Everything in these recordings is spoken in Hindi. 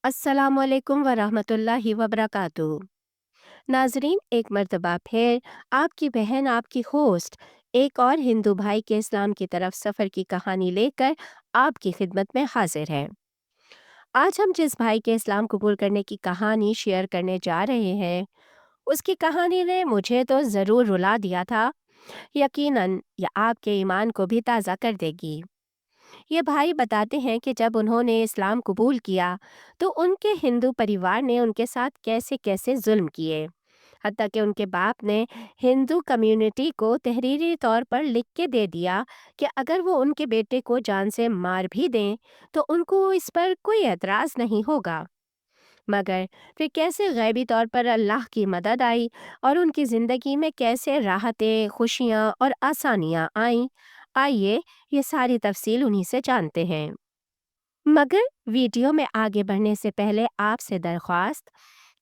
अस्सलामुअलैकुम वरहमतुल्लाहि वबरकातुहू। नाजरीन, एक मर्तबा फिर आपकी बहन, आपकी होस्ट, एक और हिंदू भाई के इस्लाम की तरफ सफ़र की कहानी लेकर आपकी खिदमत में हाजिर है। आज हम जिस भाई के इस्लाम कबूल करने की कहानी शेयर करने जा रहे हैं, उसकी कहानी ने मुझे तो ज़रूर रुला दिया था। यकीनन यह आपके ईमान को भी ताज़ा कर देगी। ये भाई बताते हैं कि जब उन्होंने इस्लाम कबूल किया तो उनके हिंदू परिवार ने उनके साथ कैसे कैसे जुल्म किए। हत्ता कि उनके बाप ने हिंदू कम्युनिटी को तहरीरी तौर पर लिख के दे दिया कि अगर वो उनके बेटे को जान से मार भी दें तो उनको इस पर कोई एतराज़ नहीं होगा। मगर फिर कैसे गैबी तौर पर अल्लाह की मदद आई और उनकी ज़िंदगी में कैसे राहतें, खुशियाँ और आसानियाँ आईं, आइए ये सारी तफसील उन्हीं से जानते हैं। मगर वीडियो में आगे बढ़ने से पहले आपसे दरख्वास्त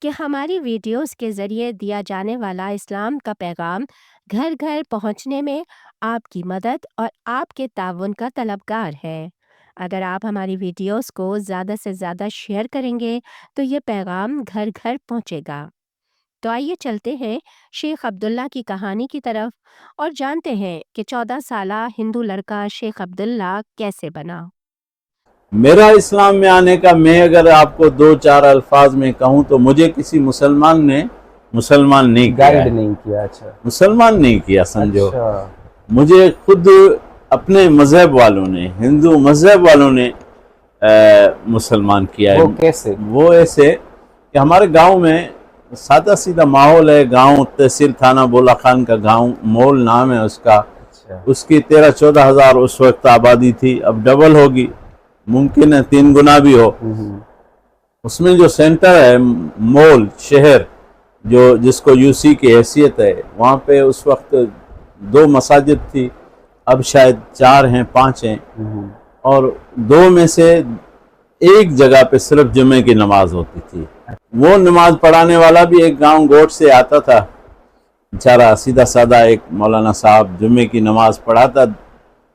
कि हमारी वीडियोस के ज़रिए दिया जाने वाला इस्लाम का पैगाम घर घर पहुंचने में आपकी मदद और आपके ताउन का तलबगार है। अगर आप हमारी वीडियोस को ज़्यादा से ज़्यादा शेयर करेंगे तो ये पैगाम घर घर पहुंचेगा। तो आइए चलते हैं शेख अब्दुल्ला की कहानी की तरफ और जानते हैं कि 14 साला हिंदू लड़का शेख अब्दुल्ला कैसे बना। मेरा इस्लाम में आने का मैं अगर आपको दो चार अल्फाज में कहूँ तो मुझे किसी मुसलमान ने मुसलमान नहीं किया गाइड नहीं किया। अच्छा, मुसलमान नहीं किया समझो। अच्छा। मुझे खुद अपने मजहब वालों ने, हिंदू मजहब वालों ने मुसलमान किया है। वो कैसे? वो ऐसे कि हमारे गांव में सादा सीधा माहौल है। गांव तहसील थाना बोला खान का गांव, मोल नाम है उसका। अच्छा। उसकी 13-14 हज़ार उस वक्त आबादी थी, अब डबल होगी, मुमकिन है 3 गुना भी हो। उसमें जो सेंटर है मोल शहर, जो जिसको यूसी की हैसियत है, वहाँ पे उस वक्त 2 मसाजिद थी, अब शायद 4 हैं 5 हैं, और 2 में से एक जगह पे सिर्फ जुमे की नमाज होती थी। वो नमाज पढ़ाने वाला भी एक गांव गोट से आता था, बेचारा सीधा साधा एक मौलाना साहब जुमे की नमाज पढ़ाता।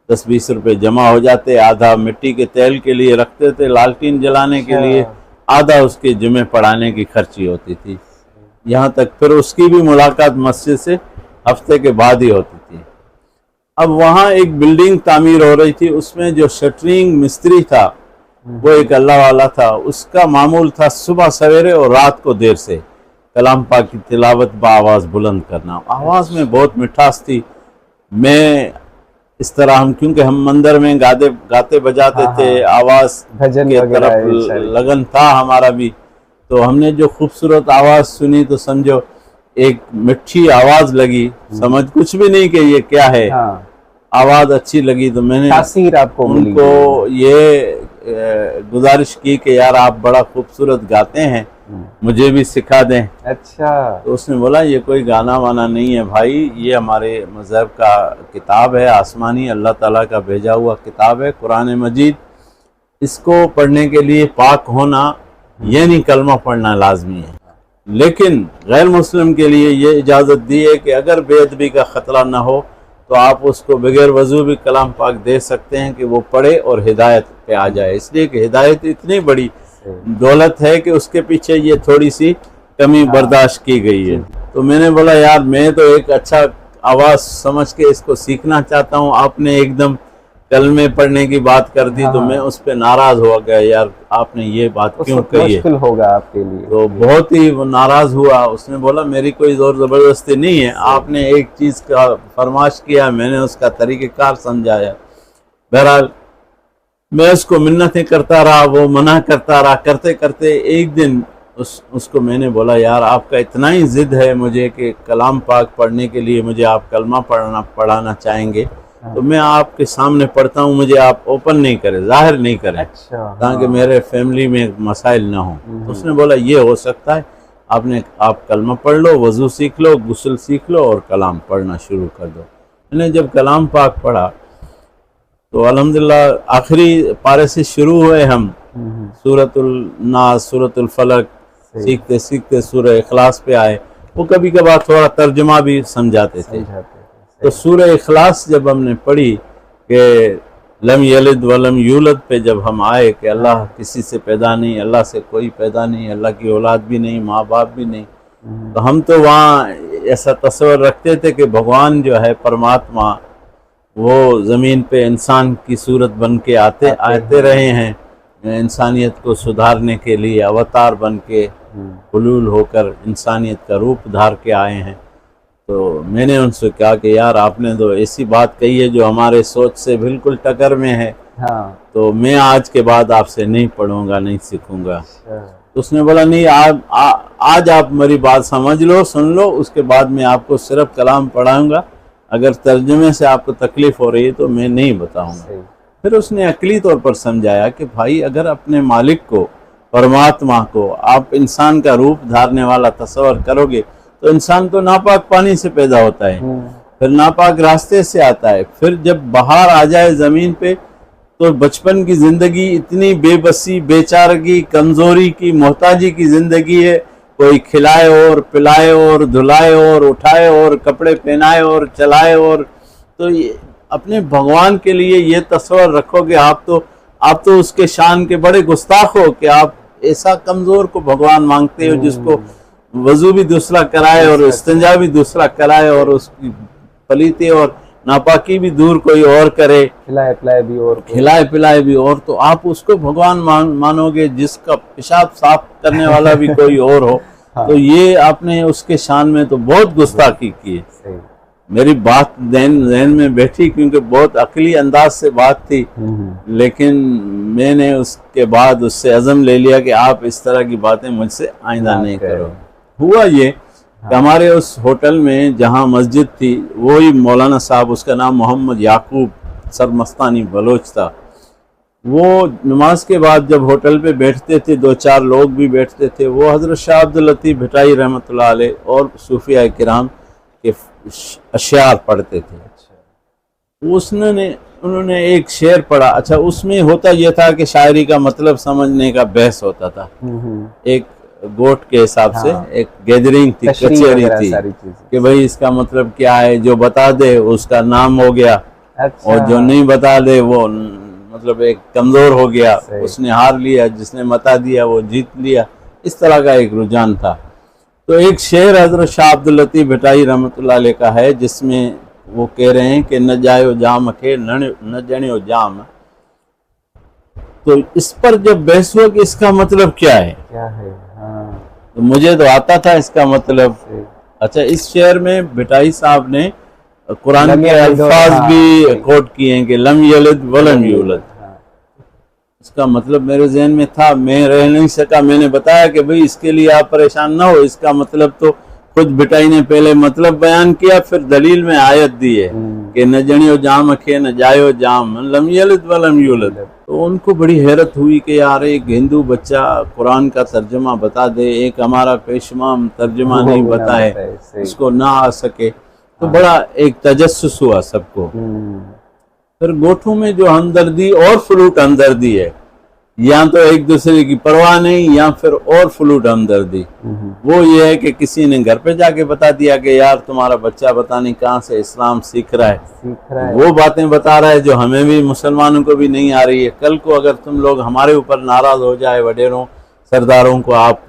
10-20 रुपए जमा हो जाते, आधा मिट्टी के तेल के लिए रखते थे, लालटीन जलाने के लिए, आधा उसके जुमे पढ़ाने की खर्ची होती थी। यहाँ तक फिर उसकी भी मुलाकात मस्जिद से हफ्ते के बाद ही होती थी। अब वहाँ एक बिल्डिंग तामीर हो रही थी, उसमें जो शटरिंग मिस्त्री था वो एक अल्लाह वाला था। उसका मामूल था सुबह सवेरे और रात को देर से कलाम पाक की तिलावत बाआवाज़ बुलंद करना। आवाज़ में बहुत मिठास थी। मैं इस तरह क्योंकि हम मंदिर में गाते बजाते थे, आवाज़ के तरफ लगन था हमारा भी, तो हमने जो खूबसूरत आवाज़ सुनी तो समझो एक मिठी आवाज़ लगी, समझ कुछ भी नहीं कि ये क्या है। आवाज़ अच्छी लगी तो मैंने आपको उनको ये गुजारिश की कि यार आप बड़ा खूबसूरत गाते हैं, मुझे भी सिखा दें। अच्छा। तो उसने बोला ये कोई गाना वाना नहीं है भाई, ये हमारे मज़हब का किताब है, आसमानी अल्लाह ताला का भेजा हुआ किताब है, कुरान मजीद। इसको पढ़ने के लिए पाक होना, ये नहीं कलमा पढ़ना लाजमी है, लेकिन गैर मुस्लिम के लिए ये इजाज़त दी है कि अगर बेअदबी का ख़तरा ना हो तो आप उसको बगैर वजू भी कलाम पाक दे सकते हैं कि वो पढ़े और हिदायत पे आ जाए। इसलिए कि हिदायत इतनी बड़ी दौलत है कि उसके पीछे ये थोड़ी सी कमी बर्दाश्त की गई है। तो मैंने बोला यार मैं तो एक अच्छा आवाज़ समझ के इसको सीखना चाहता हूँ, आपने एकदम कलमे पढ़ने की बात कर दी। तो मैं उस पर नाराज़ हो गया, यार आपने ये बात क्यों कही है, मुश्किल होगा आपके लिए। तो बहुत ही वो नाराज़ हुआ। उसने बोला मेरी कोई ज़ोर ज़बरदस्ती नहीं है, आपने एक चीज़ का फरमाश किया, मैंने उसका तरीक़ेकार समझाया। बहरहाल मैं उसको मिन्नतें करता रहा, वो मना करता रहा। करते करते एक दिन उसको मैंने बोला यार आपका इतना ही ज़िद है मुझे कि कलाम पाक पढ़ने के लिए मुझे आप कलमा पढ़ाना चाहेंगे, तो मैं आपके सामने पढ़ता हूँ, मुझे आप ओपन नहीं करें, जाहिर नहीं करें। अच्छा। ताकि मेरे फैमिली में मसाइल ना हो। तो उसने बोला ये हो सकता है, आप कलमा पढ़ लो, वज़ू सीख लो, गुस्ल सीख लो और कलाम पढ़ना शुरू कर दो। मैंने जब कलाम पाक पढ़ा तो अल्हम्दुलिल्लाह आखिरी पारे से शुरू हुए हम, सूरतुल नास, सूरतुल फलक सीखते सीखते सूरह इखलास पे आए। वो कभी कभार थोड़ा तर्जुमा भी समझाते थे। तो सूरह इखलास जब हमने पढ़ी कि लम यलिद वलम यूलद पे जब हम आए कि अल्लाह किसी से पैदा नहीं, अल्लाह से कोई पैदा नहीं, अल्लाह की औलाद भी नहीं, माँ बाप भी नहीं, तो हम तो वहाँ ऐसा तस्वर रखते थे कि भगवान जो है परमात्मा वो ज़मीन पे इंसान की सूरत बन के आते रहे हैं, इंसानियत को सुधारने के लिए अवतार बन के हुलूल होकर इंसानियत का रूप धार के आए हैं। तो मैंने उनसे कहा कि यार आपने तो ऐसी बात कही है जो हमारे सोच से बिल्कुल टक्कर में है, हाँ। तो मैं आज के बाद आपसे नहीं पढ़ूंगा, नहीं सीखूंगा। तो उसने बोला नहीं, आज आप मेरी बात समझ लो, सुन लो, उसके बाद मैं आपको सिर्फ कलाम पढ़ाऊंगा, अगर तर्जुमे से आपको तकलीफ हो रही है तो मैं नहीं बताऊंगा। फिर उसने अकली तौर पर समझाया कि भाई अगर अपने मालिक को, परमात्मा को आप इंसान का रूप धारने वाला तस्वर करोगे तो इंसान तो नापाक पानी से पैदा होता है, फिर नापाक रास्ते से आता है, फिर जब बाहर आ जाए ज़मीन पे तो बचपन की ज़िंदगी इतनी बेबसी, बेचारगी, कमज़ोरी की, मोहताजी की ज़िंदगी है, कोई खिलाए और पिलाए और धुलाए और उठाए और कपड़े पहनाए और चलाए, और तो ये अपने भगवान के लिए ये तस्वर रखो कि आप तो उसके शान के बड़े गुस्ताख हो कि आप ऐसा कमज़ोर को भगवान मांगते हो जिसको वजू भी दूसरा कराए और इस्तिंजा भी दूसरा कराए और उसकी पलीते और नापाकी भी दूर कोई और करे, खिलाए पिलाए भी और, तो आप उसको भगवान मानोगे जिसका पेशाब साफ करने वाला भी कोई और हो। हाँ। तो ये आपने उसके शान में तो बहुत गुस्ताखी की है। मेरी बात जहन में बैठी क्योंकि बहुत अकली अंदाज से बात थी, लेकिन मैंने उसके बाद उससे अज़म ले लिया कि आप इस तरह की बातें मुझसे आइंदा नहीं करो। हुआ ये कि हमारे उस होटल में जहाँ मस्जिद थी, वही मौलाना साहब, उसका नाम मोहम्मद याकूब सरमस्तानी बलोच था, वो नमाज के बाद जब होटल पे बैठते थे, 2-4 लोग भी बैठते थे, वो हज़रत शाह अब्दुल लतीफ़ भिटाई रहमतुल्लाह अलैह और सूफिया किराम के अशआर पढ़ते थे। उन्होंने एक शेर पढ़ा। अच्छा, उसमें होता यह था कि शायरी का मतलब समझने का बहस होता था, एक गोट के हिसाब से एक गैदरिंग थी, कचहरी थी कि भाई इसका मतलब क्या है, जो बता दे उसका नाम हो गया। अच्छा। और जो नहीं बता दे वो मतलब एक कमजोर हो गया, उसने हार लिया, जिसने बता दिया वो जीत लिया। इस तरह का एक रुझान था। तो एक शेर हजरत शाह अब्दुल लतीफ़ भिटाई रहमतुल्लाह अलैह का है जिसमें वो कह रहे हैं कि न जायो जाम खे न जनियो जाम। तो इस पर जब बहस हुआ कि इसका मतलब क्या है, हाँ। तो मुझे तो आता था इसका मतलब। अच्छा, इस शेर में भिटाई साहब ने कुरान के अल्फाज भी कोट किए हैं कि लम यलिद वलम यूलद। इसका मतलब मेरे जहन में था, मैं रह नहीं सका। मैंने बताया कि भाई इसके लिए आप परेशान ना हो, इसका मतलब तो खुद भिटाई ने पहले मतलब बयान किया, फिर दलील में आयत दी है कि न जनियो जाम खे न जायो जाम लम यलिद वलम यूलद। तो उनको बड़ी हैरत हुई कि यार एक हिंदू बच्चा कुरान का तर्जुमा बता दे, एक हमारा पेशमाम तर्जुमा नहीं बताए, इसको ना आ सके। तो बड़ा एक तजस्सुस हुआ सबको। फिर गोठों में जो हमदर्दी और फलूट हमदर्दी है, या तो एक दूसरे की परवाह नहीं या फिर और फलूट हमदर्दी, वो ये है कि किसी ने घर पे जाके बता दिया कि यार तुम्हारा बच्चा पता नहीं कहाँ से इस्लाम सीख रहा है, वो बातें बता रहा है जो हमें भी मुसलमानों को भी नहीं आ रही है। कल को अगर तुम लोग हमारे ऊपर नाराज हो जाए, वडेरों सरदारों को आप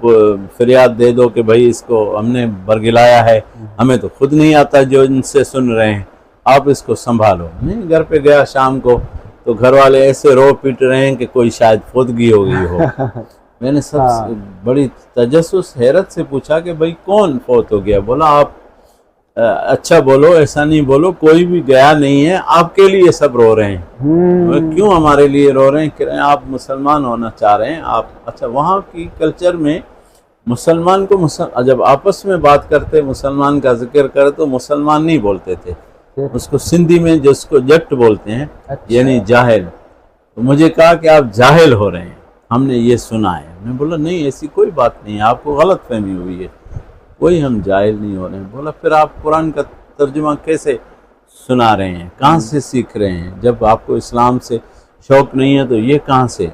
फरियाद दे दो कि भाई इसको हमने बरगिलाया है, हमें तो खुद नहीं आता जो इनसे सुन रहे हैं, आप इसको संभालो। मैं घर पे गया शाम को, तो घर वाले ऐसे रो पीट रहे हैं कि कोई शायद फौतगी हो गई हो। मैंने सबसे बड़ी तजस्सुस हैरत से पूछा कि भाई कौन फौत हो गया। बोला आप अच्छा बोलो, ऐसा नहीं बोलो, कोई भी गया नहीं है, आपके लिए सब रो रहे हैं। क्यों हमारे लिए रो रहे हैं? कह रहे हैं आप मुसलमान होना चाह रहे हैं आप। अच्छा, वहाँ की कल्चर में मुसलमान को जब आपस में बात करते, मुसलमान का जिक्र करे तो मुसलमान नहीं बोलते थे, उसको सिंधी में जिसको जट बोलते हैं। अच्छा। यानी जाहिल। तो मुझे कहा कि आप जाहिल हो रहे हैं, हमने ये सुना है। मैं बोला नहीं, ऐसी कोई बात नहीं है, आपको गलत फहमी हुई है, कोई हम जाहिल नहीं हो रहे हैं। बोला फिर आप कुरान का तर्जुमा कैसे सुना रहे हैं, कहाँ से सीख रहे हैं? जब आपको इस्लाम से शौक़ नहीं है तो ये कहाँ से?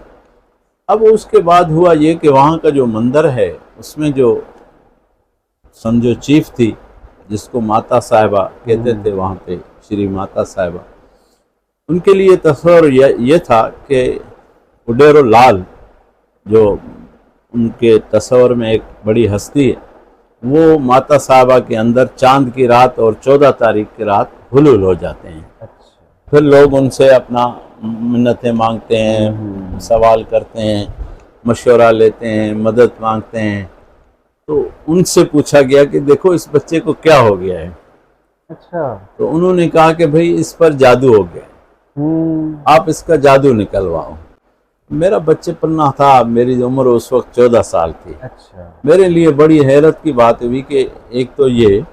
अब उसके बाद हुआ ये कि वहाँ का जो मंदिर है उसमें जो समझो चीफ थी, जिसको माता साहिबा कहते थे वहाँ पे, श्री माता साहिबा, उनके लिए तस्वर ये था कि उडेरो लाल जो उनके तस्वर में एक बड़ी हस्ती है, वो माता साहबा के अंदर चांद की रात और 14 तारीख की रात हुलूल हो जाते हैं। अच्छा। फिर लोग उनसे अपना मिन्नतें मांगते हैं, सवाल करते हैं, मशवरा लेते हैं, मदद मांगते हैं। तो उनसे पूछा गया कि देखो इस बच्चे को क्या हो गया है। अच्छा। तो उन्होंने कहा कि भाई इस पर जादू हो गया, आप इसका जादू निकलवाओ। मेरा बच्चेपना था, मेरी उम्र उस वक्त 14 साल थी। अच्छा। मेरे लिए बड़ी हैरत की बात हुई कि एक तो ये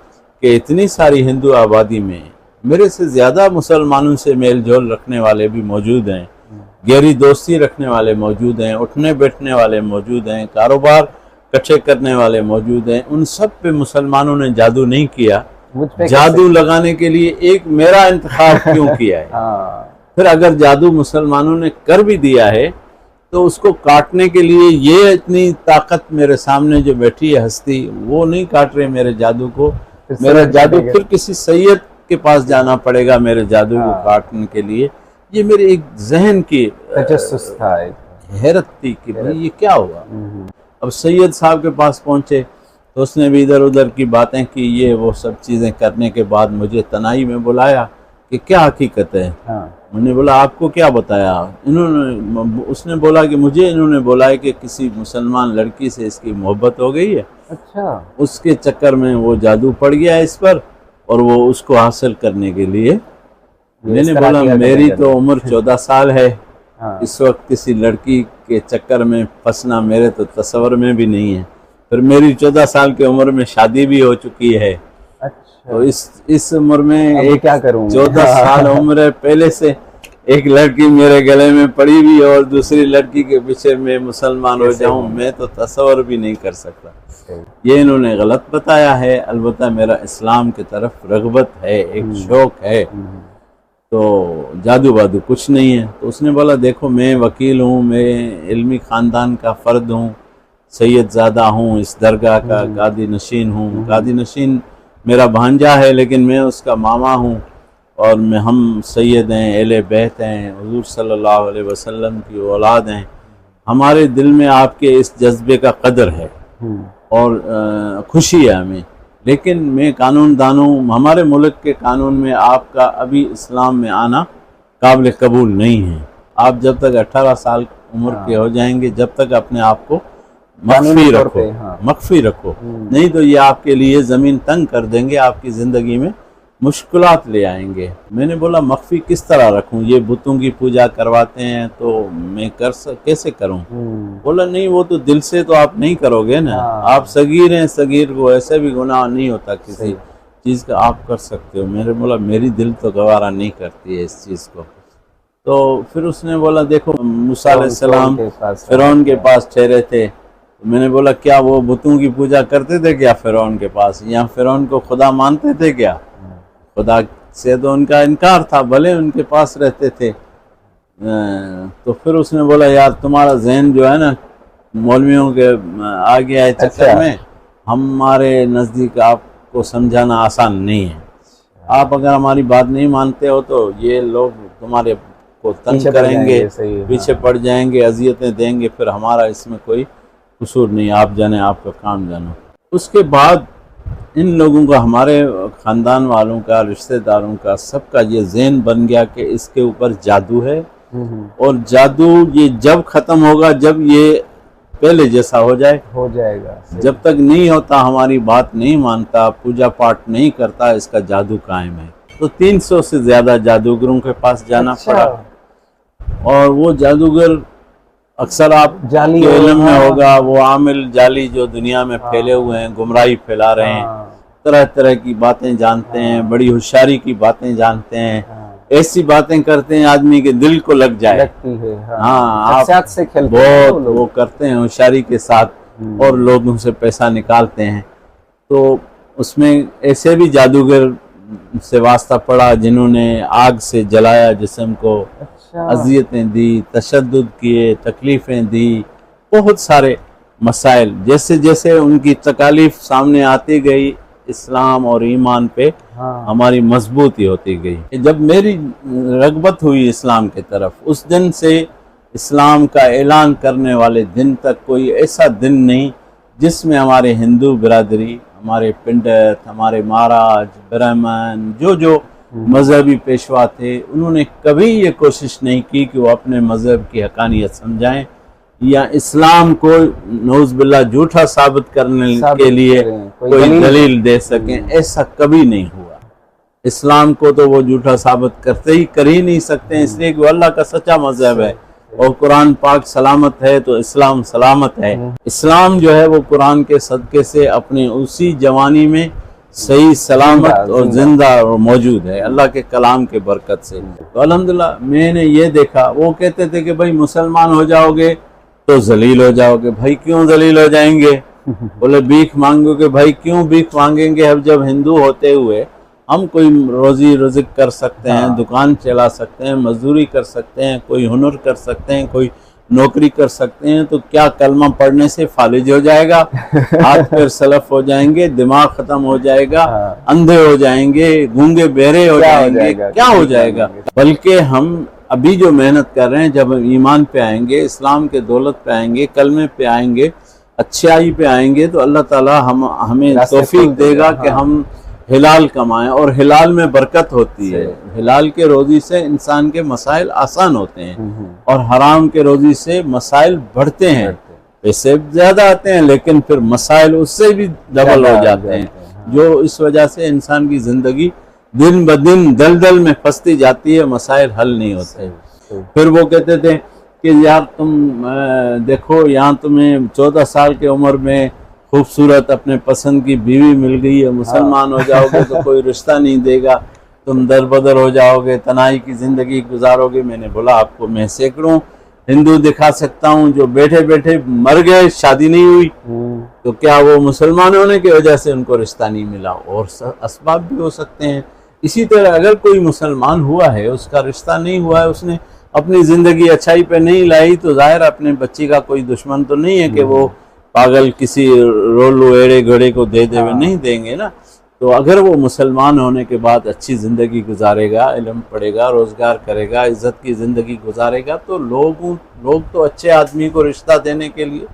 कि इतनी सारी हिंदू आबादी में मेरे से ज़्यादा मुसलमानों से मेल जोल रखने वाले भी मौजूद हैं, गहरी दोस्ती रखने वाले मौजूद हैं, उठने बैठने वाले मौजूद हैं, कारोबार इकट्ठे करने वाले मौजूद हैं। उन सब पे मुसलमानों ने जादू नहीं किया। जादू लगाने के लिए एक मेरा इंतखाब क्यों किया है? फिर अगर जादू मुसलमानों ने कर भी दिया है तो उसको काटने के लिए ये इतनी ताकत मेरे सामने जो बैठी है हस्ती, वो नहीं काट रहे मेरे जादू को। मेरा जादू फिर किसी सैयद के पास जाना पड़ेगा मेरे जादू को काटने के लिए। ये मेरे एक जहन की तजस्सुस था, हैरत थी कि भाई ये क्या हुआ। अब सैयद साहब के पास पहुंचे तो उसने भी इधर उधर की बातें की। ये वो सब चीज़ें करने के बाद मुझे तनाई में बुलाया कि क्या हकीकत है। मैंने बोला आपको क्या बताया? उसने बोला कि मुझे इन्होंने बोला है कि किसी मुसलमान लड़की से इसकी मोहब्बत हो गई है। अच्छा। उसके चक्कर में वो जादू पड़ गया इस पर और वो उसको हासिल करने के लिए। मैंने बोला मेरी तो उम्र 14 साल है। इस वक्त किसी लड़की के चक्कर में फंसना मेरे तो तस्वर में भी नहीं है। फिर मेरी 14 साल की उम्र में शादी भी हो चुकी है। तो इस उम्र में एक क्या करूं, 14 साल उम्र है, पहले से एक लड़की मेरे गले में पड़ी हुई और दूसरी लड़की के पीछे मैं मुसलमान हो जाऊं, मैं तो तस्वर भी नहीं कर सकता। ये इन्होंने गलत बताया है। अलबत्ता मेरा इस्लाम की तरफ रगबत है, एक शौक है, तो जादू वादू कुछ नहीं है। तो उसने बोला देखो मैं वकील हूँ, मैं इल्मी ख़ानदान का फ़र्द हूँ, सैयदज़ादा हूँ, इस दरगाह का गादी नशीन हूँ। गादी नशीन मेरा भांजा है लेकिन मैं उसका मामा हूँ और हम सैयद हैं, अहले बैत हैं, हुज़ूर सल्लल्लाहु अलैहि वसल्लम की औलाद हैं। हमारे दिल में आपके इस जज्बे का कदर है और खुशी है हमें। लेकिन मैं कानून दानों, हमारे मुल्क के कानून में आपका अभी इस्लाम में आना काबिल कबूल नहीं है। आप जब तक 18 साल उम्र के हो जाएंगे, जब तक अपने आप को मख्फी रखो, मख्फी रखो, नहीं तो ये आपके लिए ज़मीन तंग कर देंगे, आपकी ज़िंदगी में मुश्किलात ले आएंगे। मैंने बोला मख्फी किस तरह रखूं? ये बुतों की पूजा करवाते हैं तो मैं कैसे करूं? बोला नहीं वो तो दिल से तो आप नहीं करोगे ना, आप सगीर हैं, सगीर को ऐसे भी गुनाह नहीं होता किसी चीज़ का, आप कर सकते हो। मैंने बोला मेरी दिल तो गवारा नहीं करती है इस चीज़ को। तो फिर उसने बोला देखो मूसा अलैहिस्सलाम फ़िरौन के पास ठहरे थे। तो मैंने बोला क्या वो बुतों की पूजा करते थे क्या फ़िरौन के पास, या फ़िरौन को खुदा मानते थे क्या? खुदा से तो उनका इनकार था, भले उनके पास रहते थे। तो फिर उसने बोला यार तुम्हारा जहन जो है ना मौलवियों के आ गया है चक्कर में, हमारे नज़दीक आपको समझाना आसान नहीं है। आप अगर हमारी बात नहीं मानते हो तो ये लोग तुम्हारे को तंग करेंगे, पीछे पड़ जाएंगे, अजियतें देंगे, फिर हमारा इसमें कोई कसूर नहीं, आप जाने आपका काम जानो। उसके बाद इन लोगों का, हमारे ख़ानदान वालों का, रिश्तेदारों का, सबका ये ज़हन बन गया कि इसके ऊपर जादू है और जादू ये जब ख़त्म होगा, जब ये पहले जैसा हो जाएगा। जब तक नहीं होता, हमारी बात नहीं मानता, पूजा पाठ नहीं करता, इसका जादू कायम है। तो 300 से ज़्यादा जादूगरों के पास जाना पड़ा और वो जादूगर अक्सर आप जाली के इल्म में होगा, वो आमिल जाली जो दुनिया में फैले हुए हैं, गुमराही फैला रहे हैं, तरह तरह की बातें जानते हैं, बड़ी होशियारी की बातें जानते हैं, ऐसी बातें करते हैं आदमी के दिल को लग जाए, लगती है। आप से बहुत वो करते हैं होशियारी के साथ और लोगों से पैसा निकालते हैं। तो उसमें ऐसे भी जादूगर से वास्ता पड़ा जिन्होंने आग से जलाया जिस्म को, अज़ियतें दी, तशद्दुद किए, तकलीफ़ें दी, बहुत सारे मसाइल। जैसे जैसे उनकी तकालीफ सामने आती गई इस्लाम और ईमान पे हाँ। हमारी मजबूती होती गई। जब मेरी रगबत हुई इस्लाम की तरफ, उस दिन से इस्लाम का ऐलान करने वाले दिन तक कोई ऐसा दिन नहीं जिसमें हमारे हिंदू बिरादरी, हमारे पंडित, हमारे महाराज, ब्राह्मण, जो मजहबी पेशवा थे, उन्होंने कभी ये कोशिश नहीं की कि वो अपने मजहब की हकानियत समझाएं या इस्लाम को नौज़बिल्लाह झूठा साबित करने के लिए कोई दलील दे सकें। ऐसा कभी नहीं हुआ। इस्लाम को तो वो झूठा साबित कर ही नहीं सकते, इसलिए कि वो अल्लाह का सच्चा मजहब है और कुरान पाक सलामत है तो इस्लाम सलामत है। इस्लाम जो है वो कुरान के सदक़े से अपने उसी जवानी में सही सलामत और जिंदा और मौजूद है अल्लाह के कलाम के बरकत से। तो अल्हम्दुलिल्लाह मैंने ये देखा, वो कहते थे कि भाई मुसलमान हो जाओगे तो जलील हो जाओगे। भाई क्यों जलील हो जाएंगे? बोले भीख मांगोगे। भाई क्यों भीख मांगेंगे? अब जब हिंदू होते हुए हम कोई रोजी रिज़्क कर सकते हैं, दुकान चला सकते हैं, मजदूरी कर सकते हैं, कोई हुनर कर सकते हैं, कोई नौकरी कर सकते हैं, तो क्या कलमा पढ़ने से फालिज हो जाएगा? हाथ पैर सलफ हो जाएंगे, दिमाग खत्म हो जाएगा, अंधे हो जाएंगे, गूंगे बहरे हो जाएंगे, क्या हो जाएगा? बल्कि हम अभी जो मेहनत कर रहे हैं, जब हम ईमान पे आएंगे, इस्लाम के दौलत पे आएंगे, कलमे पे आएंगे, अच्छाई पे आएंगे, तो अल्लाह ताला हमें तौफीक देगा कि हम हिलाल कमाएं। और हिलाल में बरकत होती है। हिलाल के रोजी से इंसान के मसाइल आसान होते हैं और हराम के रोजी से मसाइल बढ़ते हैं। पैसे ज्यादा आते हैं लेकिन फिर मसाइल उससे भी डबल हो जाते हैं, जो इस वजह से इंसान की जिंदगी दिन ब दिन दलदल में फंसती जाती है, मसाइल हल नहीं होते। फिर वो कहते थे कि यार तुम देखो, यहाँ तुम्हें 14 साल की उम्र में खूबसूरत अपने पसंद की बीवी मिल गई है, मुसलमान हो जाओगे तो कोई रिश्ता नहीं देगा, तुम दरबदर हो जाओगे, तनाई की जिंदगी गुजारोगे। मैंने बोला आपको मैं सैकड़ों हिंदू दिखा सकता हूँ जो बैठे बैठे मर गए, शादी नहीं हुई, तो क्या वो मुसलमान होने की वजह से उनको रिश्ता नहीं मिला? और असबाब भी हो सकते हैं। इसी तरह अगर कोई मुसलमान हुआ है, उसका रिश्ता नहीं हुआ है, उसने अपनी जिंदगी अच्छाई पे नहीं लाई, तो जाहिर अपने बच्ची का कोई दुश्मन तो नहीं है कि वो पागल किसी रोलू एड़े घड़े को दे दे नहीं देंगे ना। तो अगर वो मुसलमान होने के बाद अच्छी ज़िंदगी गुजारेगा, इल्म पढ़ेगा, रोज़गार करेगा, इज़्ज़त की ज़िंदगी गुजारेगा, तो लोग तो अच्छे आदमी को रिश्ता देने के लिए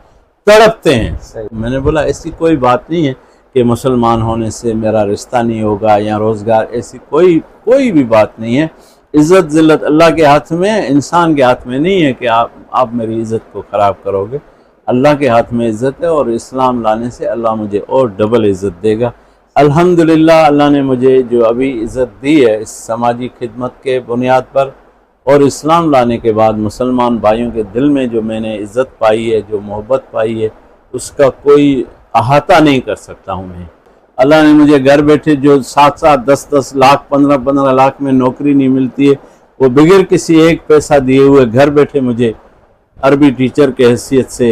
तड़पते हैं। मैंने बोला ऐसी कोई बात नहीं है कि मुसलमान होने से मेरा रिश्ता नहीं होगा या रोज़गार, ऐसी कोई भी बात नहीं है। इज़्ज़त ज़िल्लत अल्लाह के हाथ में है, इंसान के हाथ में नहीं है कि आप मेरी इज़्ज़त को ख़राब करोगे। अल्लाह के हाथ में इज़्ज़त है और इस्लाम लाने से अल्लाह मुझे और डबल इज़्ज़त देगा। अल्हम्दुलिल्लाह अल्लाह ने मुझे जो अभी इज़्ज़त दी है इस समाजी खिदमत के बुनियाद पर और इस्लाम लाने के बाद मुसलमान भाइयों के दिल में जो मैंने इज़्ज़त पाई है, जो मोहब्बत पाई है, उसका कोई अहाता नहीं कर सकता हूँ मैं। अल्लाह ने मुझे घर बैठे जो 7-7, 10-10 लाख, 15-15 लाख में नौकरी नहीं मिलती है, वो बगैर किसी एक पैसा दिए हुए घर बैठे मुझे अरबी टीचर के हैसियत से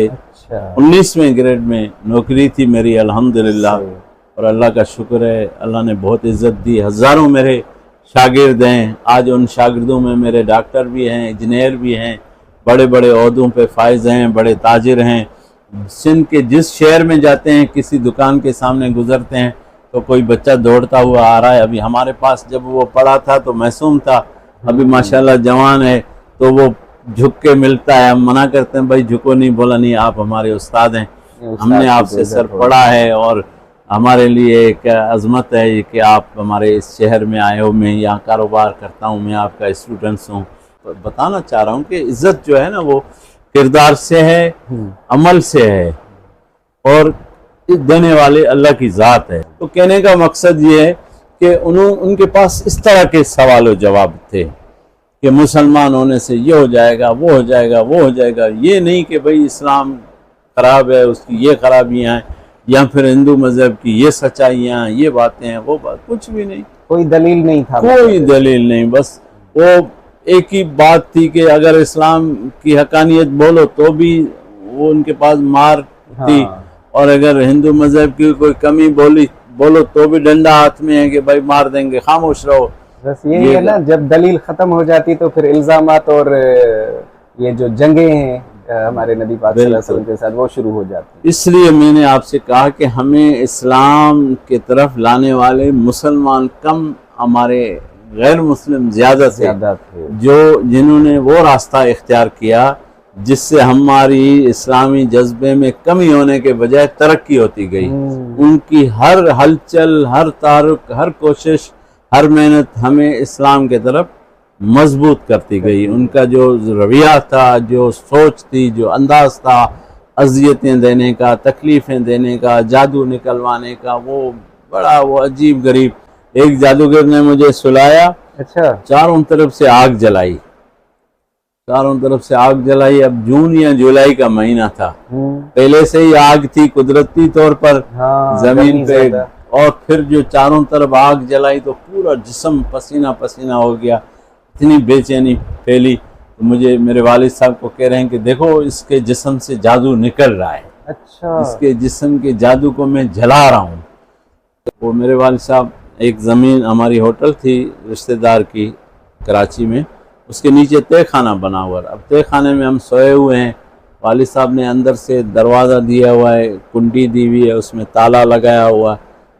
19वें ग्रेड में नौकरी थी मेरी, अल्हम्दुलिल्लाह। और अल्लाह का शुक्र है, अल्लाह ने बहुत इज़्ज़त दी। हज़ारों मेरे शागिर्द हैं, आज उन शागिर्दों में मेरे डॉक्टर भी हैं, इंजीनियर भी हैं, बड़े बड़े ओहदों पे फाइज हैं, बड़े ताजिर हैं। सिंध के जिस शहर में जाते हैं, किसी दुकान के सामने गुजरते हैं तो कोई बच्चा दौड़ता हुआ आ रहा है। अभी हमारे पास जब वो पढ़ा था तो मासूम था, अभी माशाल्लाह जवान है, तो वो झुक के मिलता है। हम मना करते हैं भाई झुको नहीं, बोला नहीं आप हमारे उस्ताद हैं, हमने आपसे सर पढ़ा है और हमारे लिए एक अज़मत है कि आप हमारे इस शहर में आए हो, मैं यहाँ कारोबार करता हूँ, मैं आपका स्टूडेंट्स हूँ। तो बताना चाह रहा हूँ कि इज़्ज़त जो है ना वो किरदार से है, अमल से है और देने वाले अल्लाह की ज़ात है। तो कहने का मकसद ये है कि उनके पास इस तरह के सवाल जवाब थे कि मुसलमान होने से ये हो जाएगा, वो हो जाएगा, वो हो जाएगा। ये नहीं कि भाई इस्लाम ख़राब है, उसकी ये खराबियाँ हैं, या फिर हिंदू मज़हब की ये सच्चाइयाँ, ये बातें हैं, वो बात कुछ भी नहीं। कोई दलील नहीं था, कोई दलील नहीं। बस वो एक ही बात थी कि अगर इस्लाम की हकानियत बोलो तो भी वो उनके पास मार थी, और अगर हिंदू मज़हब की कोई कमी बोलो तो भी डंडा हाथ में है कि भाई मार देंगे, खामोश रहो। बस यही है ना, जब दलील ख़त्म हो जाती तो फिर इल्ज़ामात और ये जो जंगें हैं हमारे नबी पाक सल्लल्लाहु अलैहि वसल्लम के साथ वो शुरू हो जाती है। इसलिए मैंने आपसे कहा कि हमें इस्लाम के तरफ लाने वाले मुसलमान कम, हमारे गैर मुस्लिम ज़्यादा थे, जो जिन्होंने वो रास्ता इख्तियार किया जिससे हमारी इस्लामी जज्बे में कमी होने के बजाय तरक्की होती गई। उनकी हर हलचल, हर तारुक, हर कोशिश, हर मेहनत हमें इस्लाम के तरफ मजबूत करती गई। उनका जो रवैया था, जो सोच थी, जो अंदाज था अजियतें देने का, तकलीफ़ें देने का, जादू निकलवाने का, वो अजीब गरीब। एक जादूगर ने मुझे सुलाया, अच्छा, चारों तरफ से आग जलाई, चारों तरफ से आग जलाई। अब जून या जुलाई का महीना था, पहले से ही आग थी कुदरती तौर पर जमीन पे, और फिर जो चारों तरफ आग जलाई तो पूरा जिस्म पसीना पसीना हो गया। इतनी बेचैनी फैली तो मुझे मेरे वालिद साहब को कह रहे हैं कि देखो इसके जिस्म से जादू निकल रहा है। अच्छा, इसके जिस्म के जादू को मैं जला रहा हूँ। वो मेरे वालिद साहब, एक ज़मीन हमारी होटल थी रिश्तेदार की कराची में, उसके नीचे तय खाना बना हुआ। अब तय खाने में हम सोए हुए हैं, वालिद साहब ने अंदर से दरवाज़ा दिया हुआ है, कुंडी दी हुई है, उसमें ताला लगाया हुआ,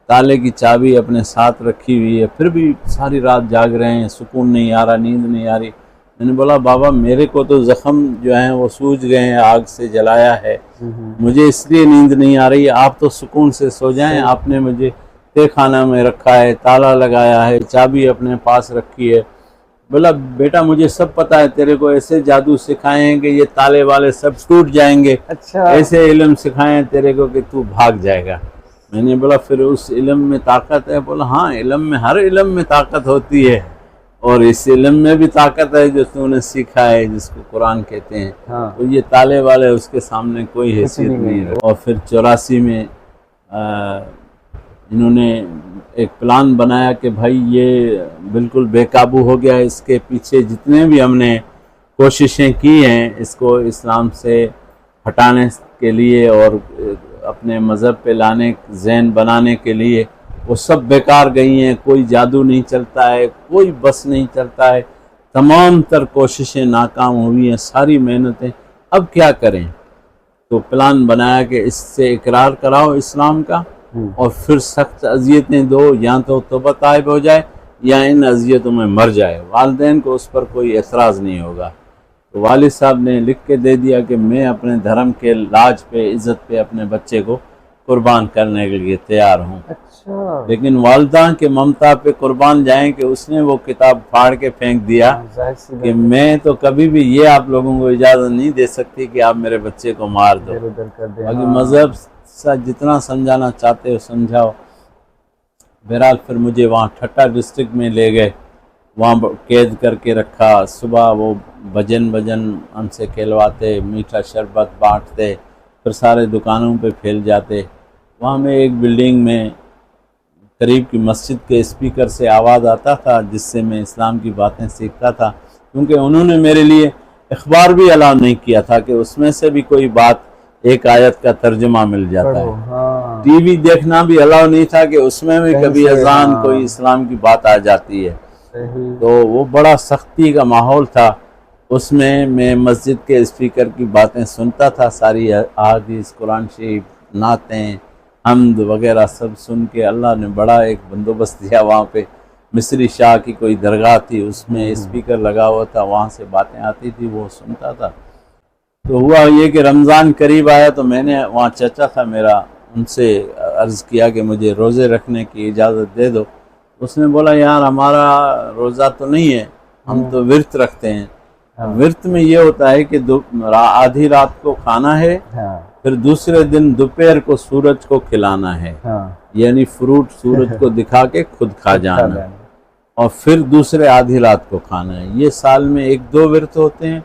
ताले की चाबी अपने साथ रखी हुई है, फिर भी सारी रात जाग रहे हैं, सुकून नहीं आ रहा, नींद नहीं आ रही। मैंने बोला बाबा मेरे को तो ज़ख़म जो हैं वो सूज गए हैं, आग से जलाया है, मुझे इसलिए नींद नहीं आ रही, आप तो सुकून से सो जाएं। आपने मुझे तय खाना में रखा है, ताला लगाया है, चाबी अपने पास रखी है। बोला बेटा मुझे सब पता है, तेरे को ऐसे जादू सिखाए हैं कि ये ताले वाले सब टूट जाएंगे। अच्छा, ऐसे इल्म सिखाए हैं तेरे को कि तू भाग जाएगा। मैंने बोला फिर उस इल्म में ताकत है? बोला हाँ, इल्म में, हर इल्म में ताकत होती है, और इस इल्म में भी ताकत है जो तूने सीखा है, जिसको कुरान कहते हैं। हाँ। तो ये ताले वाले उसके सामने कोई हैसियत नहीं है। और फिर 84 में इन्होंने एक प्लान बनाया कि भाई ये बिल्कुल बेकाबू हो गया, इसके पीछे जितने भी हमने कोशिशें की हैं इसको इस्लाम से हटाने के लिए और अपने मज़हब पे लाने, ज़हन बनाने के लिए, वो सब बेकार गई हैं। कोई जादू नहीं चलता है, कोई बस नहीं चलता है, तमाम तर कोशिशें नाकाम हुई हैं, सारी मेहनतें। अब क्या करें? तो प्लान बनाया कि इससे इकरार कराओ इस्लाम का और फिर सख्त अजियतें दो, या तो तौबा ताइब हो जाए या इन अजियतों में मर जाए। वालिदैन को उस पर कोई एतराज़ नहीं होगा। तो वालिद साहब ने लिख के दे दिया कि मैं अपने धर्म के लाज पे, इज़्ज़त पे अपने बच्चे को कुर्बान करने के लिए तैयार हूँ। अच्छा। लेकिन वालिदा के ममता पे कुर्बान जाएं कि उसने वो किताब फाड़ के फेंक दिया कि मैं तो कभी भी ये आप लोगों को इजाज़त नहीं दे सकती कि आप मेरे बच्चे को मार दो। बाकी मज़हब सा जितना समझाना चाहते हो समझाओ। बहरहाल फिर मुझे वहाँ ठट्टा डिस्ट्रिक्ट में ले गए, वहाँ कैद करके रखा। सुबह वो भजन हमसे कहलवाते, मीठा शरबत बांटते, फिर सारे दुकानों पे फैल जाते। वहाँ में एक बिल्डिंग में करीब की मस्जिद के स्पीकर से आवाज़ आता था जिससे मैं इस्लाम की बातें सीखता था, क्योंकि उन्होंने मेरे लिए अखबार भी अलाउ नहीं किया था कि उसमें से भी कोई बात, एक आयत का तर्जुमा मिल जाता है। हाँ। टीवी देखना भी अलाउ नहीं था कि उसमें भी कभी अजान कोई इस्लाम की बात आ जाती है। तो वो बड़ा सख्ती का माहौल था। उसमें मैं मस्जिद के स्पीकर की बातें सुनता था, सारी अहादीस, कुरान शरीफ, नातें, हम्द वगैरह सब सुन के अल्लाह ने बड़ा एक बंदोबस्त दिया। वहाँ पे मिस्री शाह की कोई दरगाह थी, उसमें स्पीकर लगा हुआ था, वहाँ से बातें आती थी, वो सुनता था। तो हुआ ये कि रमज़ान करीब आया तो मैंने, वहाँ चाचा था मेरा, उनसे अर्ज़ किया कि मुझे रोज़े रखने की इजाज़त दे दो। उसने बोला यार हमारा रोज़ा तो नहीं है, हम तो विर्त रखते हैं। विर्त में ये होता है कि आधी रात को खाना है, फिर दूसरे दिन दोपहर को सूरज को खिलाना है, यानी फ्रूट सूरज को दिखा के खुद खा जाना, और फिर दूसरे आधी रात को खाना है। ये साल में 1-2 विर्त होते हैं।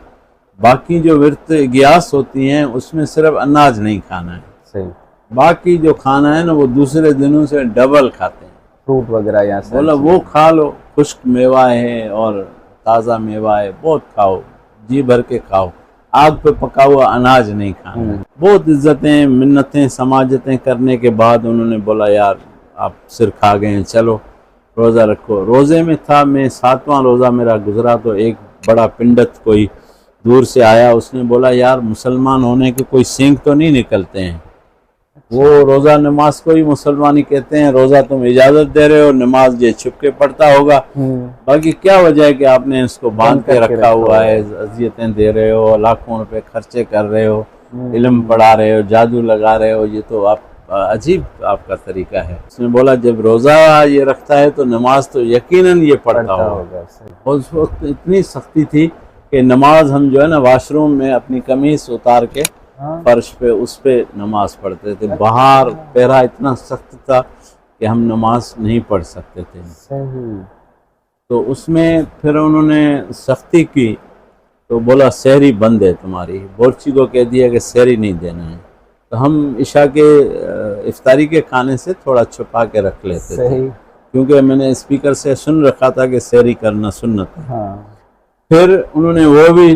बाकी जो विर्त ग्यास होती हैं उसमें सिर्फ अनाज नहीं खाना है। सही। बाकी जो खाना है ना वो दूसरे दिनों से डबल खाते हैं, फ्रूट वगैरह। यहाँ बोला वो खा लो, खुश्क मेवा है और ताज़ा मेवा है, बहुत खाओ, जी भर के खाओ, आग पे पका हुआ अनाज नहीं खाना। बहुत इज्जतें, मिन्नतें, समाजतें करने के बाद उन्होंने बोला यार आप सिर खा गए हैं, चलो रोज़ा रखो। रोज़े में था मैं, 7वां रोज़ा मेरा गुजरा तो एक बड़ा पिंडत कोई दूर से आया, उसने बोला यार मुसलमान होने के कोई सींग तो नहीं निकलते हैं, वो रोज़ा नमाज को ही मुसलमानी कहते हैं, रोज़ा तुम इजाज़त दे रहे हो, नमाज ये छुप के पढ़ता होगा, बाकी क्या वजह है कि आपने इसको बांध के रखा हुआ है, अजियतें दे रहे हो, लाखों रुपए खर्चे कर रहे हो, इल्म पढ़ा रहे हो, जादू लगा रहे हो, ये तो आप अजीब आपका तरीका है। उसने बोला जब रोज़ा ये रखता है तो नमाज तो यकीनन ये पढ़ता होगा। और उस वक्त इतनी सख्ती थी कि नमाज हम जो है ना वॉशरूम में अपनी कमीज उतार के फर्श पे उस पे नमाज पढ़ते थे। बाहर पहरा इतना सख्त था कि हम नमाज नहीं पढ़ सकते थे। तो उसमें फिर उन्होंने सख्ती की तो बोला सहरी बंद है तुम्हारी, बोर्ची को कह दिया कि सहरी नहीं देना है। तो हम इशा के इफ्तारी के खाने से थोड़ा छुपा के रख लेते थे, क्योंकि मैंने स्पीकर से सुन रखा था कि सहरी करना सुन्नत है। फिर उन्होंने वो भी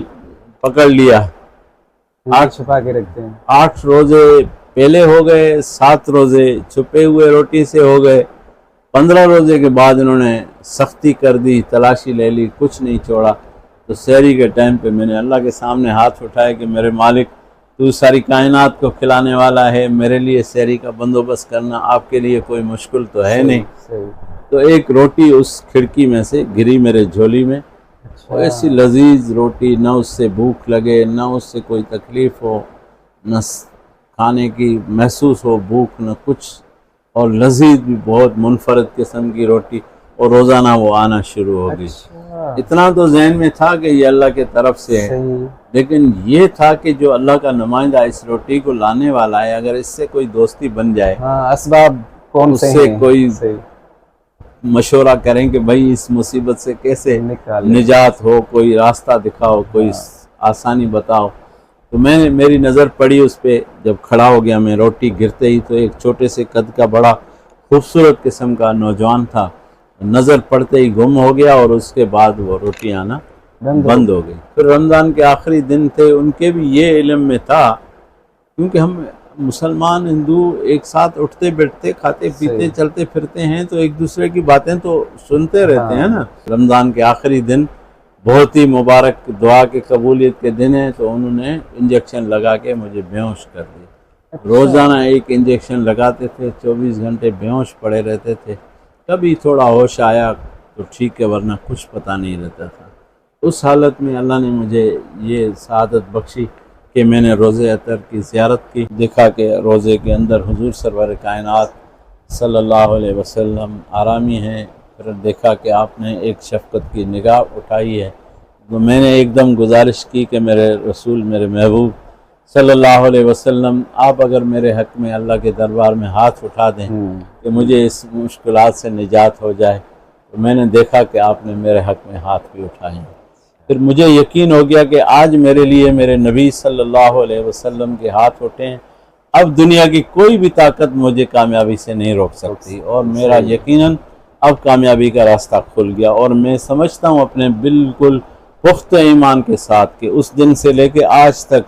पकड़ लिया, 8 छुपा के रखते हैं। 8 रोजे पहले हो गए, 7 रोजे छुपे हुए रोटी से हो गए। 15 रोजे के बाद इन्होंने सख्ती कर दी, तलाशी ले ली, कुछ नहीं छोड़ा। तो सहरी के टाइम पे मैंने अल्लाह के सामने हाथ उठाया कि मेरे मालिक तू सारी कायनात को खिलाने वाला है, मेरे लिए सहरी का बंदोबस्त करना आपके लिए कोई मुश्किल तो है नहीं। तो एक रोटी उस खिड़की में से गिरी मेरे झोली में, और ऐसी लजीज रोटी, ना उससे भूख लगे, ना उससे कोई तकलीफ हो, न खाने की महसूस हो भूख, न कुछ, और लजीज भी बहुत मुनफरद किस्म की रोटी, और रोज़ाना वो आना शुरू हो गई। इतना तो जहन में था कि ये अल्लाह के तरफ से है, लेकिन ये था कि जो अल्लाह का नुमाइंदा इस रोटी को लाने वाला है, अगर इससे कोई दोस्ती बन जाए, असबाब कौन से उससे कोई मशवरा करें कि भाई इस मुसीबत से कैसे निजात हो, कोई रास्ता दिखाओ, कोई आसानी बताओ। तो मैंने मेरी नज़र पड़ी उस पर, जब खड़ा हो गया मैं, रोटी गिरते ही तो एक छोटे से कद का बड़ा खूबसूरत किस्म का नौजवान था, नज़र पड़ते ही गुम हो गया, और उसके बाद वो रोटी आना बंद हो गई। फिर रमज़ान के आखिरी दिन थे, उनके भी ये इल्म में था, क्योंकि हम मुसलमान हिंदू एक साथ उठते बैठते खाते पीते चलते फिरते हैं, तो एक दूसरे की बातें तो सुनते रहते हैं ना। रमज़ान के आखिरी दिन बहुत ही मुबारक दुआ के कबूलियत के दिन है, तो उन्होंने इंजेक्शन लगा के मुझे बेहोश कर दिया। रोज़ाना एक इंजेक्शन लगाते थे, 24 घंटे बेहोश पड़े रहते थे। कभी थोड़ा होश आया तो ठीक है, वरना कुछ पता नहीं रहता था। उस हालत में अल्लाह ने मुझे ये सआदत बख्शी कि मैंने रोज़े अतर की ज़ियारत की। देखा कि रोज़े के अंदर हुजूर सरवर कायनात सल्लल्लाहु अलैहि वसल्लम आरामी हैं। फिर देखा कि आपने एक शफ़क़त की निगाह उठाई है। तो मैंने एकदम गुजारिश की कि मेरे रसूल, मेरे महबूब सल्लल्लाहु अलैहि वसल्लम, आप अगर मेरे हक़ में अल्लाह के दरबार में हाथ उठा दें कि मुझे इस मुश्किलात से निजात हो जाए। तो मैंने देखा कि आपने मेरे हक़ में हाथ भी उठाए हैं। फिर मुझे यकीन हो गया कि आज मेरे लिए मेरे नबी सल्लल्लाहु अलैहि वसल्लम के हाथ उठे हैं। अब दुनिया की कोई भी ताकत मुझे कामयाबी से नहीं रोक सकती, और मेरा यकीनन अब कामयाबी का रास्ता खुल गया। और मैं समझता हूँ अपने बिल्कुल पुख्ता ईमान के साथ कि उस दिन से लेके आज तक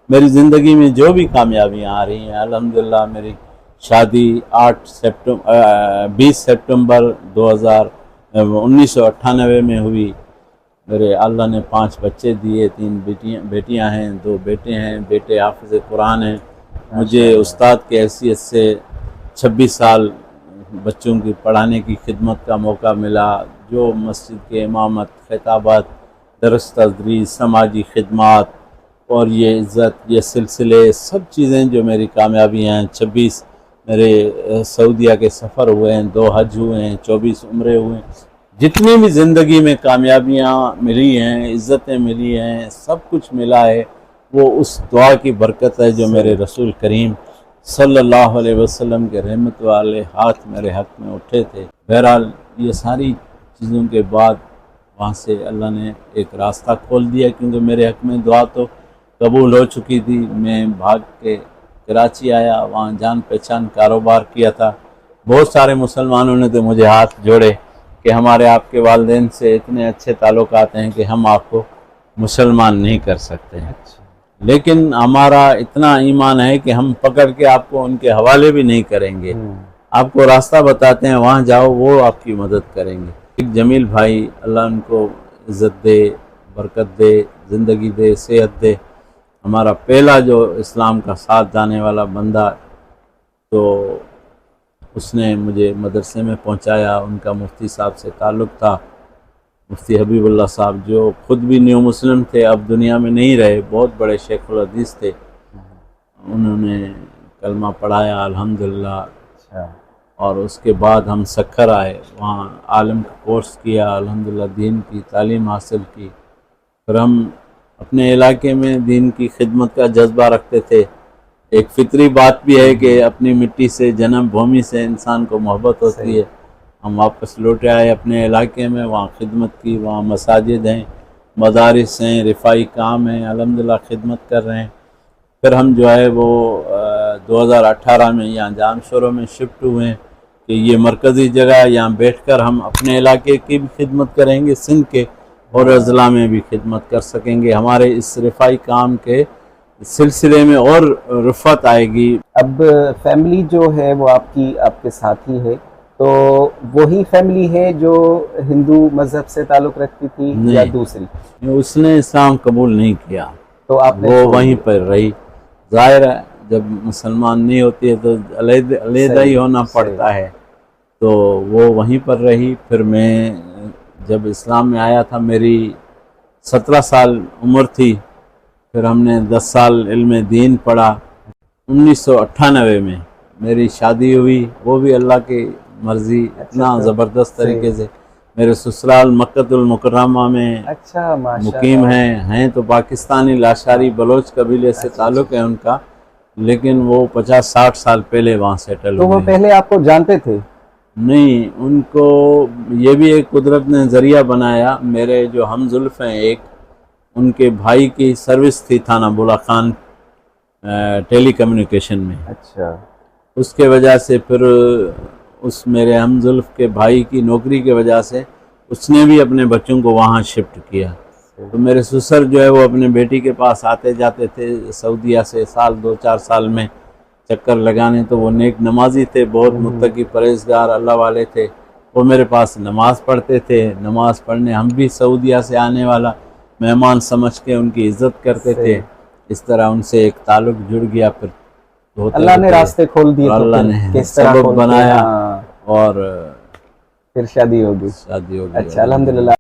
मेरी ज़िंदगी में जो भी कामयाबियाँ आ रही हैं, अल्हम्दुलिल्लाह मेरी शादी 20 सितंबर 1998 में हुई। मेरे अल्लाह ने 5 बच्चे दिए, 3 बेटियां हैं, 2 बेटे हैं। बेटे हाफ़िज़ कुरान हैं। मुझे उस्ताद की हैसियत से 26 साल बच्चों की पढ़ाने की खिदमत का मौका मिला। जो मस्जिद के इमामत, खिताबत, दरस तदरीस, समाजी खिदमत और ये इज़्ज़त, ये सिलसिले, सब चीज़ें जो मेरी कामयाबियाँ हैं। 26 मेरे सऊदीया के सफ़र हुए हैं, 2 हज हुए हैं, 24 उम्रे हुए हैं। जितनी भी ज़िंदगी में कामयाबियाँ मिली हैं, इज़्ज़तें मिली हैं, सब कुछ मिला है, वो उस दुआ की बरकत है जो मेरे रसूल करीम सल्लल्लाहु अलैहि वसल्लम के रहमत वाले हाथ मेरे हक़ में उठे थे। बहरहाल ये सारी चीज़ों के बाद वहाँ से अल्लाह ने एक रास्ता खोल दिया, क्योंकि मेरे हक़ में दुआ तो कबूल हो चुकी थी। मैं भाग के कराची आया, वहाँ जान पहचान कारोबार किया था। बहुत सारे मुसलमानों ने तो मुझे हाथ जोड़े कि हमारे आपके वालिदैन से इतने अच्छे ताल्लुकात हैं कि हम आपको मुसलमान नहीं कर सकते हैं, लेकिन हमारा इतना ईमान है कि हम पकड़ के आपको उनके हवाले भी नहीं करेंगे। आपको रास्ता बताते हैं, वहाँ जाओ, वो आपकी मदद करेंगे। एक जमील भाई, अल्लाह उनको इज़्ज़त दे, बरकत दे, ज़िंदगी दे, सेहत दे। हमारा पहला जो इस्लाम का साथ जाने वाला बंदा, तो उसने मुझे मदरसे में पहुंचाया। उनका मुफ्ती साहब से ताल्लुक़ था, मुफ्ती हबीबुल्लाह साहब, जो ख़ुद भी न्यू मुस्लिम थे, अब दुनिया में नहीं रहे, बहुत बड़े शेखुल हदीस थे। उन्होंने कलमा पढ़ाया अल्हम्दुलिल्लाह। अच्छा। और उसके बाद हम सक्खर आए, वहाँ आलिम का कोर्स किया, अल्हम्दुलिल्लाह दीन की तालीम हासिल की। फिर हम अपने इलाके में दीन की खिदमत का जज्बा रखते थे। एक फितरी बात भी है कि अपनी मिट्टी से, जन्म भूमि से इंसान को मोहब्बत होती है। हम वापस लौटे आए अपने इलाके में, वहाँ खिदमत की, वहाँ मसाजिद हैं, मदारिस हैं, रिफाई काम हैं, अल्हम्दुलिल्लाह खिदमत कर रहे हैं। फिर हम जो है वो 2018 में यहाँ जानशोरों में शिफ्ट हुए हैं कि ये मरकज़ी जगह है, यहाँ बैठकर हम अपने इलाके की भी खिदमत करेंगे, सिंध के और अज़ला में भी खिदमत कर सकेंगे। हमारे इस रिफाई काम के सिलसिले में और रुफ़त आएगी। अब फैमिली जो है वो आपके साथ ही है, तो वही फैमिली है जो हिंदू मज़हब से ताल्लुक़ रखती थी या दूसरी? उसने इस्लाम कबूल नहीं किया, तो आपने वो वहीं पर रही। ज़ाहिर है जब मुसलमान नहीं होती है तो अलग ही होना पड़ता है, तो वो वहीं पर रही। फिर मैं जब इस्लाम में आया था, मेरी 17 साल उम्र थी। फिर हमने 10 साल इल्म दीन पढ़ा। 1998 में मेरी शादी हुई, वो भी अल्लाह की मर्ज़ी, इतना ज़बरदस्त तरीके से। मेरे ससुराल मक्कतुल मुकर्रमा में अच्छा, मुकीम हैं तो पाकिस्तानी लाशारी बलोच कबीले से ताल्लुक़ है उनका, लेकिन वो 50-60 साल पहले वहाँ सेटल तो हुए। वो पहले आपको जानते थे? नहीं, उनको ये भी एक कुदरत ने ज़रिया बनाया। मेरे जो हमजुल्फ़ हैं, एक उनके भाई की सर्विस थी थाना बुला खान टेली कम्युनिकेशन में। अच्छा। उसके वजह से फिर उस मेरे हमजुल्फ़ के भाई की नौकरी के वजह से उसने भी अपने बच्चों को वहाँ शिफ्ट किया। तो मेरे ससुर जो है वो अपने बेटी के पास आते जाते थे सऊदीया से, साल 2-4 साल में चक्कर लगाने। तो वो नेक नमाजी थे, बहुत मुत्तकी परहेज़गार अल्लाह वाले थे। वो मेरे पास नमाज़ पढ़ते थे। नमाज़ पढ़ने हम भी सऊदीया से आने वाला मेहमान समझ के उनकी इज़्ज़त करते थे। इस तरह उनसे एक ताल्लुक़ जुड़ गया। फिर अल्लाह ने रास्ते खोल दिए, अल्लाह ने सबब बनाया और फिर शादी होगी। शादी हो गई। अच्छा, अल्हम्दुलिल्लाह।